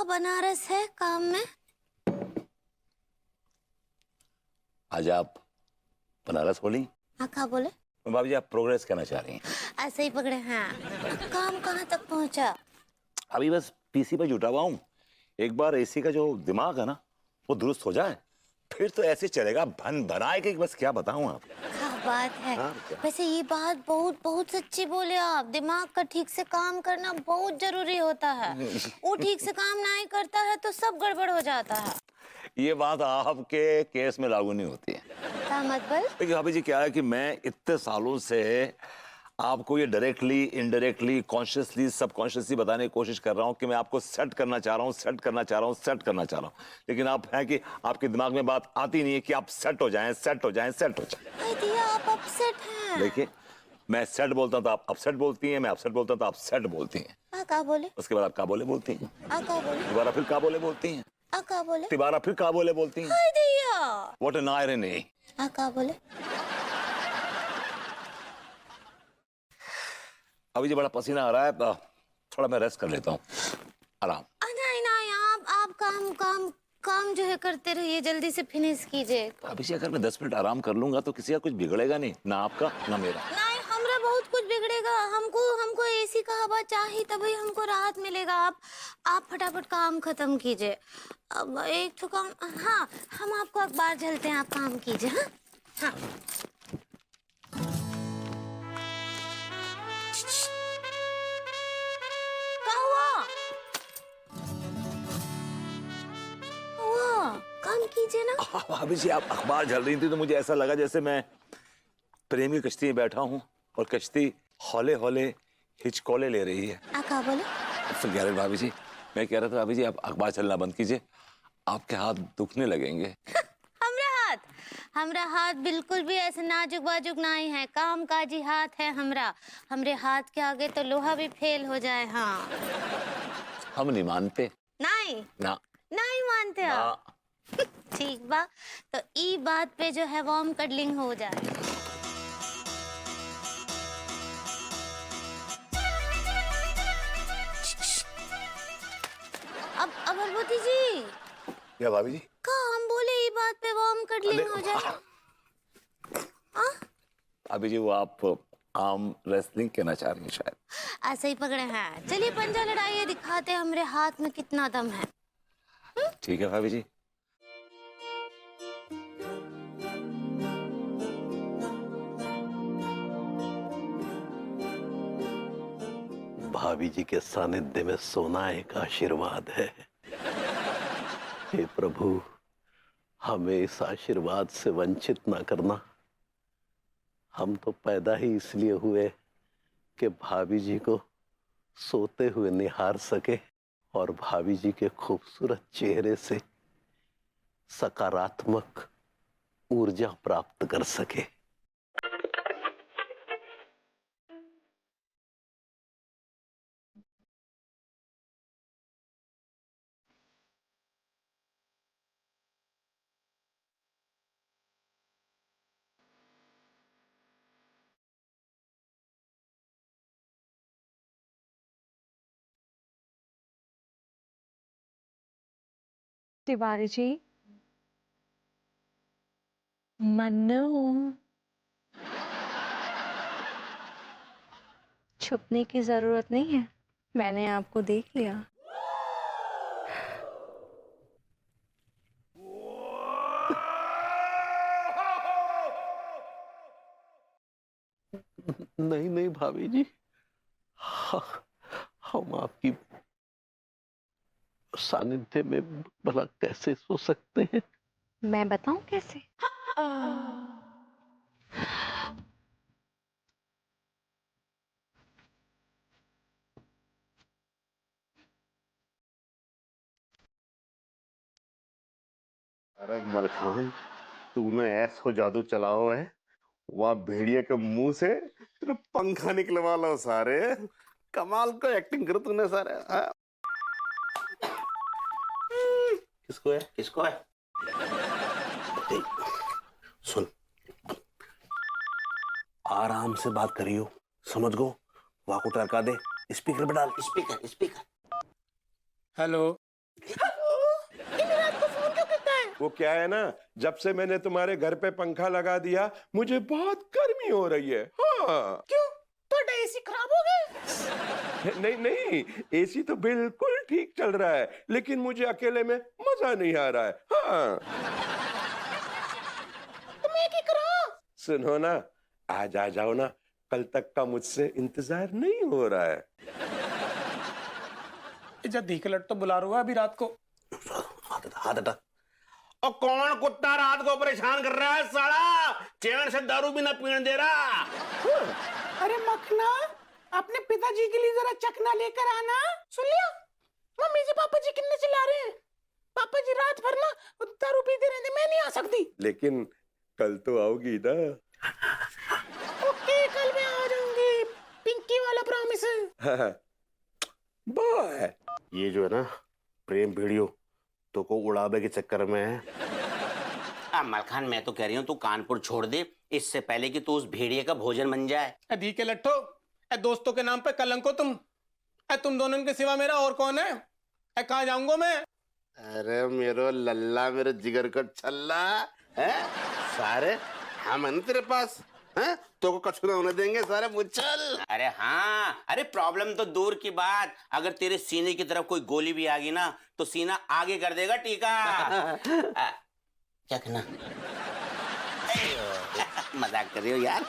बनारस है काम में। आज आप बनारस बोली? हाँ, कहा बोले? भाभी जी आप प्रोग्रेस कहना चाह रही हैं? ऐसे ही पकड़े हैं। काम कहाँ तक पहुँचा? अभी बस पीसी पे जुटा हुआ हूँ। एक बार एसी का जो दिमाग है ना वो दुरुस्त हो जाए फिर तो ऐसे चलेगा भन भनाए कि बस क्या बताऊं आप। क्या बात है। हाँ, क्या? वैसे ये बात बहुत बहुत सच्ची बोले आप। दिमाग का ठीक से काम करना बहुत जरूरी होता है। वो ठीक से काम नहीं करता है तो सब गड़बड़ हो जाता है। ये बात आपके केस में लागू नहीं होती है। क्या मतलब? देखिए भाभी जी क्या है कि मैं इतने सालों से आपको ये डायरेक्टली इनडायरेक्टली कॉन्शियसली सबकॉन्शियसली बताने की कोशिश कर रहा हूँ कि मैं आपको सेट करना चाह रहा हूँ, सेट करना चाह रहा हूँ, सेट करना चाह रहा हूँ, लेकिन आप हैं कि आपके दिमाग में बात आती नहीं है कि आप सेट हो जाएं, सेट हो जाएं, सेट हो जाएं। अरे दिया, आप अपसेट हैं। देखिए मैं सेट बोलता हूँ तो आप अपसेट बोलती हैं, मैं अपसेट बोलता हूँ तो आप सेट बोलती हैं। क्या बोले? उसके बाद आप का बोले बोलती हैं, क्या बोले? दोबारा फिर का बोले बोलती हैं, क्या बोले? दोबारा फिर का बोले बोलती हैं। अरे दिया। What an irony. क्या बोले? अभी जी बड़ा पसीना आ रहा है, थोड़ा मैं रेस्ट कर लेता हूँ, आराम। नहीं नहीं, आप काम काम काम जो है करते रहिए, जल्दी से फिनिश कीजिए। अभी जी अगर मैं 10 मिनट आराम कर लूंगा तो किसी का कुछ बिगड़ेगा नहीं, ना आपका ना मेरा। नहीं, हमरा बहुत कुछ बिगड़ेगा। हमको हमको एसी का हवा चाहिए, तभी हमको राहत मिलेगा। आप फटाफट काम खत्म कीजिए। अब एक तो काम। हाँ, हम आपको अखबार झलते हैं, आप काम कीजिए। हाँ हाँ। क्या हुआ? हुआ काम कीजिए ना। अभी जी आप अखबार झल रही थी तो मुझे ऐसा लगा जैसे मैं प्रेमी कश्ती में बैठा हूँ और कश्ती हौले हौले हिचकोले ले रही है। क्या बोले? फिर कह रहे भाभी जी, मैं कह रहा था भाभी जी आप अखबार चलना बंद कीजिए, आपके हाथ दुखने लगेंगे। हमरा हाथ बिल्कुल भी ऐसे नाजुक बाजुक नहीं है। काम काजी हाथ है हमरा। हमरे हाथ के आगे तो लोहा भी फेल हो जाए। हाँ, हम नहीं मानते। नहीं ना नहीं मानते ना। आप? ठीक बा, तो ई बात पे जो है वार्म कडलिंग हो जाए। अब अमरवती जी, क्या भाभी जी? का हम बोले ई बात पे वार्म कडलिंग हो जाए? अभी जी वो आप आर्म रेसलिंग कहना चाह रही हैं शायद। ऐसे ही पकड़े हैं। चलिए पंजा लड़ाइए, दिखाते हैं हमरे हाथ में कितना दम है। ठीक है भाभी जी। भाभी जी के सानिध्य में सोना एक आशीर्वाद है। हे प्रभु, हमें इस आशीर्वाद से वंचित ना करना। हम तो पैदा ही इसलिए हुए कि भाभी जी को सोते हुए निहार सके और भाभी जी के खूबसूरत चेहरे से सकारात्मक ऊर्जा प्राप्त कर सके। तिवारी जी, मन्नू, छुपने की जरूरत नहीं है, मैंने आपको देख लिया। नहीं नहीं भाभी जी, हम आपकी सानिध्य में भला कैसे सो सकते हैं? मैं बताऊं कैसे? अरे मलखान, तूने ऐसो जादू चलाओ है, वहां भेड़िए के मुंह से तेरे पंखा निकलवा लो सारे। कमाल को एक्टिंग कर तूने सारे। हाँ? किसको है, किसको है? ए, सुन, आराम से बात करियो, समझ गो। वहां को टरका दे, स्पीकर पे डाल, स्पीकर स्पीकर। हेलो, वो क्या है ना, जब से मैंने तुम्हारे घर पे पंखा लगा दिया मुझे बहुत गर्मी हो रही है। हाँ। क्यों? तो एसी खराब हो गए? नहीं नहीं, एसी तो बिल्कुल ठीक चल रहा है, लेकिन मुझे अकेले में मजा नहीं आ रहा है। हाँ। तुम्हें क्या करा? सुनो ना, आज आ जाओ ना, कल तक का मुझसे इंतजार नहीं हो रहा है। इज्जत धीकलट तो बुला रहा है अभी रात को। हाथ हटा। और कौन कुत्ता रात को परेशान कर रहा है साला? चैन से दारू भी ना पीने दे रहा। अरे मखना, अपने पिताजी के लिए जरा चखना लेकर आना। सुन लिया? मम्मी जी पापा जी किन्ने चिल्ला रहे हैं। पापा जी रात भर ना दारू पीते रहते, मैं नहीं आ सकती। लेकिन कल तो आओगी ना? ओके, कल मैं आ जाऊंगी, पिंकी वाला प्रॉमिस है। बाय। ये जो है ना प्रेम वीडियो तो को उड़ावे के चक्कर में है। मलखान, मैं तो कह रही हूँ तू कानपुर छोड़ दे, इससे पहले कि तू उस भेड़िए का भोजन बन जाए। धीके लट्ठो, दोस्तों के नाम पे कलंक हो तुम। तुम दोनों के सिवा मेरा और कौन है? कहाँ जाऊंगा मैं? अरे मेरो लल्ला, मेरे जिगर का छल्ला है सारे, हम है ना तेरे पास हैं? तो को कछु ना होने देंगे सारे मुच्छल। अरे हाँ, अरे प्रॉब्लम तो दूर की बात, अगर तेरे सीने की तरफ कोई गोली भी आ गई ना तो सीना आगे कर देगा टीका। क्या कहना? मजाक कर रही हो यार?